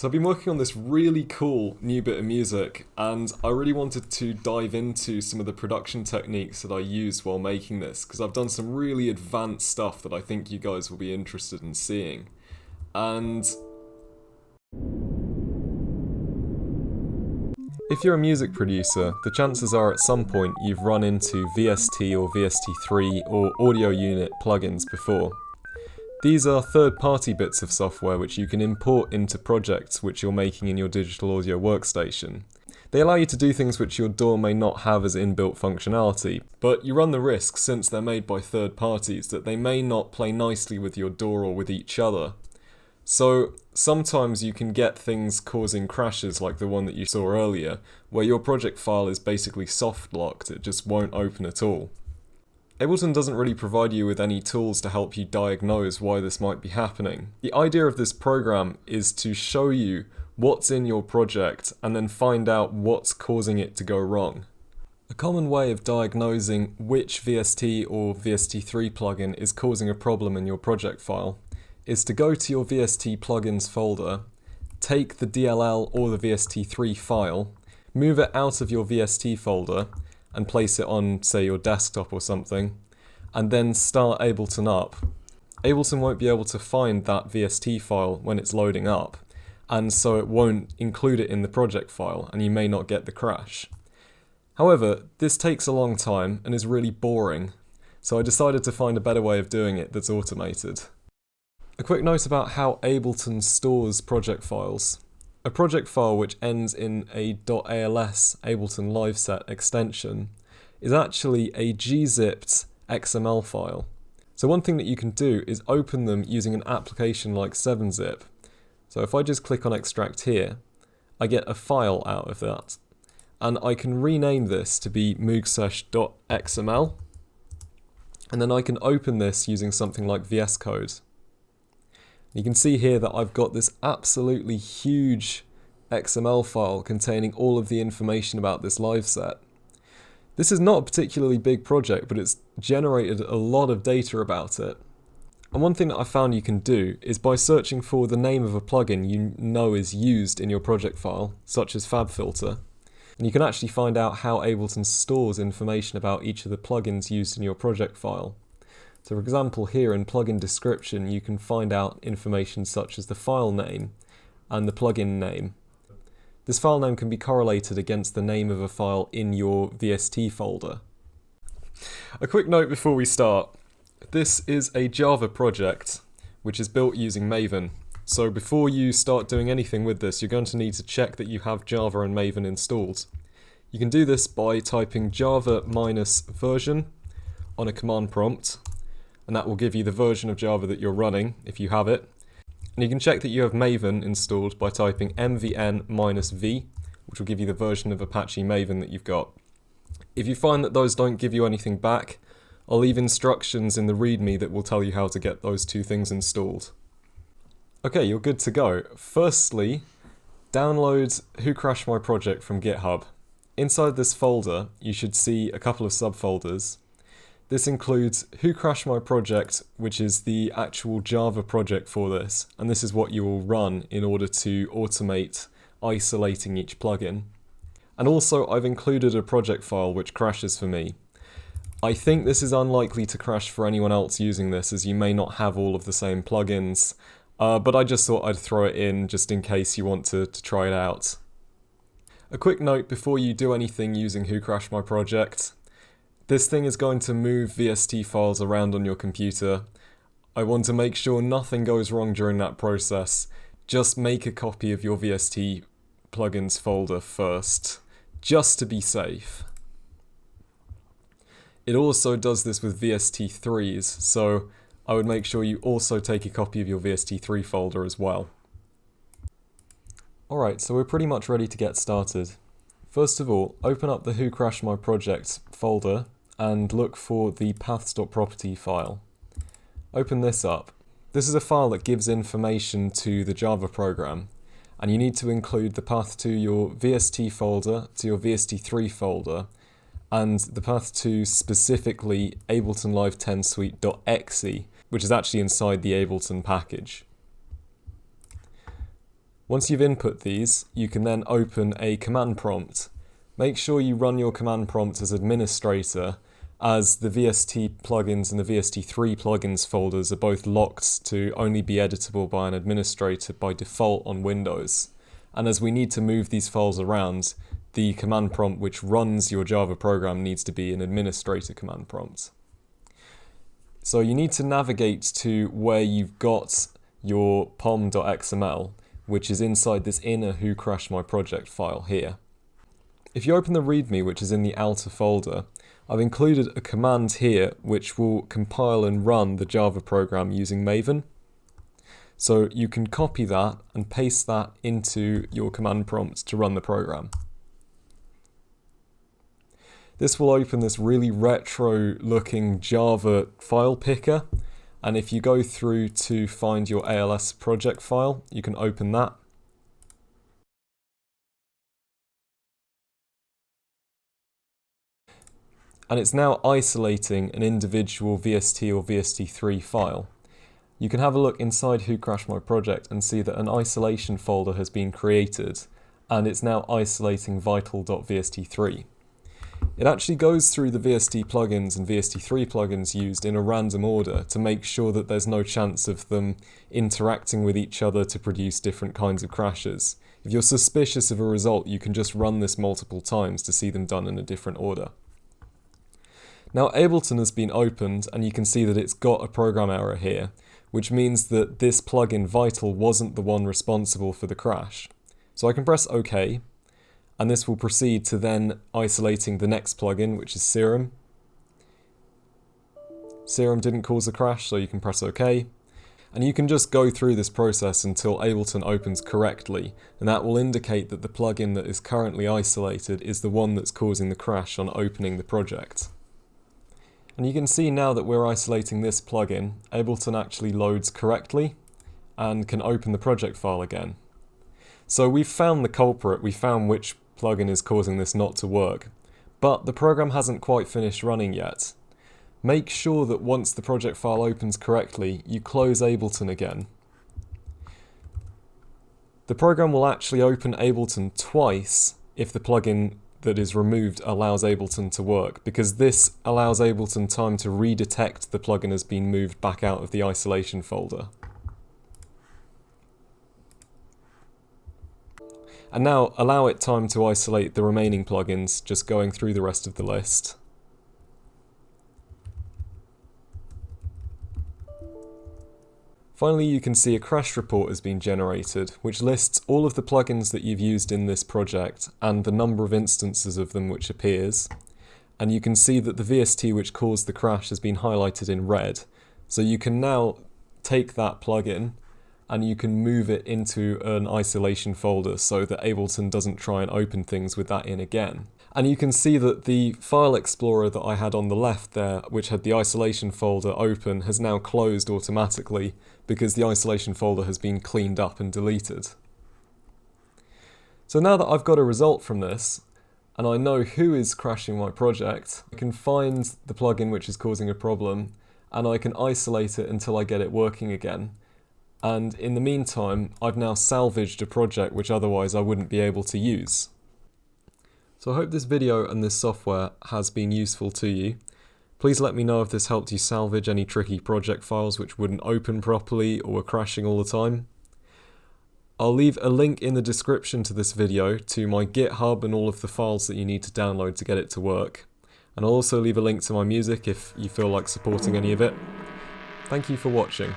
So I've been working on this really cool new bit of music, and I really wanted to dive into some of the production techniques that I used while making this, because I've done some really advanced stuff that I think you guys will be interested in seeing. And if you're a music producer, the chances are at some point you've run into VST or VST3 or audio unit plugins before. These are third-party bits of software which you can import into projects which you're making in your digital audio workstation. They allow you to do things which your DAW may not have as inbuilt functionality, but you run the risk, since they're made by third parties, that they may not play nicely with your DAW or with each other. So sometimes you can get things causing crashes like the one that you saw earlier, where your project file is basically soft-locked, it just won't open at all. Ableton doesn't really provide you with any tools to help you diagnose why this might be happening. The idea of this program is to show you what's in your project and then find out what's causing it to go wrong. A common way of diagnosing which VST or VST3 plugin is causing a problem in your project file is to go to your VST plugins folder, take the DLL or the VST3 file, move it out of your VST folder, and place it on, say, your desktop or something, and then start Ableton up. Ableton won't be able to find that VST file when it's loading up, and so it won't include it in the project file, and you may not get the crash. However, this takes a long time and is really boring, so I decided to find a better way of doing it that's automated. A quick note about how Ableton stores project files. A project file which ends in a .als Ableton LiveSet extension is actually a gzipped XML file. So one thing that you can do is open them using an application like 7-zip. So if I just click on extract here, I get a file out of that. And I can rename this to be moogsesh.xml. And then I can open this using something like VS Code. You can see here that I've got this absolutely huge XML file containing all of the information about this live set. This is not a particularly big project, but it's generated a lot of data about it. And one thing that I found you can do is by searching for the name of a plugin you know is used in your project file, such as FabFilter, and you can actually find out how Ableton stores information about each of the plugins used in your project file. So for example, here in plugin description, you can find out information such as the file name and the plugin name. This file name can be correlated against the name of a file in your VST folder. A quick note before we start. This is a Java project which is built using Maven. So before you start doing anything with this, you're going to need to check that you have Java and Maven installed. You can do this by typing java-version on a command prompt, and that will give you the version of Java that you're running, if you have it. And you can check that you have Maven installed by typing mvn-v, which will give you the version of Apache Maven that you've got. If you find that those don't give you anything back, I'll leave instructions in the README that will tell you how to get those two things installed. Okay, you're good to go. Firstly, download WhoCrashedMyProject from GitHub. Inside this folder, you should see a couple of subfolders. This includes WhoCrashedMyProject, which is the actual Java project for this, and this is what you will run in order to automate isolating each plugin. And also I've included a project file which crashes for me. I think this is unlikely to crash for anyone else using this, as you may not have all of the same plugins, but I just thought I'd throw it in just in case you want to try it out. A quick note before you do anything using WhoCrashedMyProject. This thing is going to move VST files around on your computer. I want to make sure nothing goes wrong during that process. Just make a copy of your VST plugins folder first, just to be safe. It also does this with VST3s, so I would make sure you also take a copy of your VST3 folder as well. Alright, so we're pretty much ready to get started. First of all, open up the WhoCrashedMyProject folder and look for the paths.property file. Open this up. This is a file that gives information to the Java program, and you need to include the path to your VST folder, to your VST3 folder, and the path to specifically Ableton Live 10 Suite.exe, which is actually inside the Ableton package. Once you've input these, you can then open a command prompt. Make sure you run your command prompt as administrator, as the VST plugins and the VST3 plugins folders are both locked to only be editable by an administrator by default on Windows. And as we need to move these files around, the command prompt which runs your Java program needs to be an administrator command prompt. So you need to navigate to where you've got your pom.xml, which is inside this inner WhoCrashedMyProject file here. If you open the README, which is in the outer folder, I've included a command here which will compile and run the Java program using Maven. So you can copy that and paste that into your command prompt to run the program. This will open this really retro looking Java file picker, and if you go through to find your ALS project file, you can open that. And it's now isolating an individual VST or VST3 file. You can have a look inside WhoCrashedMyProject and see that an isolation folder has been created, and it's now isolating vital.vst3. It actually goes through the VST plugins and VST3 plugins used in a random order to make sure that there's no chance of them interacting with each other to produce different kinds of crashes. If you're suspicious of a result, you can just run this multiple times to see them done in a different order. Now Ableton has been opened and you can see that it's got a program error here, which means that this plugin Vital wasn't the one responsible for the crash. So I can press OK, and this will proceed to then isolating the next plugin, which is Serum. Serum didn't cause a crash, so you can press OK. And you can just go through this process until Ableton opens correctly, and that will indicate that the plugin that is currently isolated is the one that's causing the crash on opening the project. And you can see now that we're isolating this plugin, Ableton actually loads correctly and can open the project file again. So we've found the culprit, we found which plugin is causing this not to work, but the program hasn't quite finished running yet. Make sure that once the project file opens correctly, you close Ableton again. The program will actually open Ableton twice if the plugin that is removed allows Ableton to work, because this allows Ableton time to redetect the plugin has been moved back out of the isolation folder. And now allow it time to isolate the remaining plugins, just going through the rest of the list. Finally, you can see a crash report has been generated, which lists all of the plugins that you've used in this project and the number of instances of them which appears. And you can see that the VST which caused the crash has been highlighted in red. So you can now take that plugin and you can move it into an isolation folder so that Ableton doesn't try and open things with that in again. And you can see that the file explorer that I had on the left there, which had the isolation folder open, has now closed automatically because the isolation folder has been cleaned up and deleted. So now that I've got a result from this, and I know who is crashing my project, I can find the plugin which is causing a problem, and I can isolate it until I get it working again. And in the meantime, I've now salvaged a project which otherwise I wouldn't be able to use. So I hope this video and this software has been useful to you. Please let me know if this helped you salvage any tricky project files which wouldn't open properly or were crashing all the time. I'll leave a link in the description to this video to my GitHub and all of the files that you need to download to get it to work. And I'll also leave a link to my music if you feel like supporting any of it. Thank you for watching.